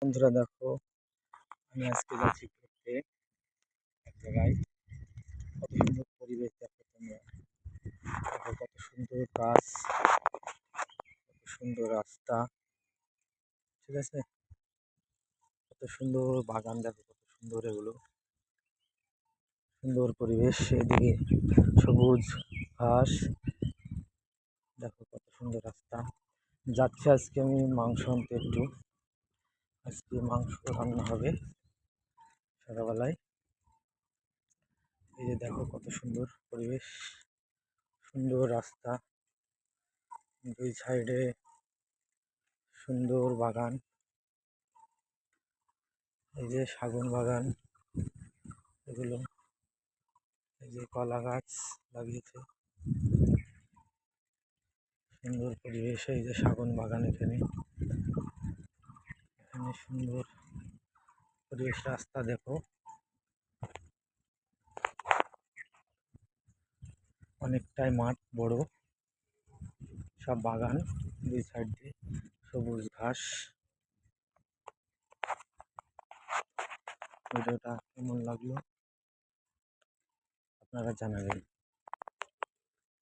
বন্ধুরা দেখো, আমি আজকে যাচ্ছি ঘুরতে এক জায়গায়। কত সুন্দর পরিবেশ দেখো তোমরা। দেখো কত সুন্দর গাছ, কত সুন্দর রাস্তা, ঠিক আছে। কত সুন্দর বাগান, দেখো কত সুন্দর এগুলো। সুন্দর পরিবেশ, এদিকে সবুজ ঘাস, দেখো কত সুন্দর রাস্তা। যাচ্ছি আজকে আমি মাংস আনতে একটু। আজকে মাংস রান্না হবে সকালবেলায়। এই যে দেখো কত সুন্দর পরিবেশ, সুন্দর রাস্তা, দুই সাইডে সুন্দর বাগান। এই যে শাগুন বাগান এগুলো, এই যে কলা গাছ লাগিয়েছে। সুন্দর পরিবেশ, এই যে শাগুন বাগান, এখানে এখানে সুন্দর পরিবেশ। রাস্তা দেখো, অনেকটাই মাঠ বড়, সব বাগান, দুই সাইড দিয়ে সবুজ ঘাস। ভিডিওটা কেমন লাগলো আপনারা জানাবেন।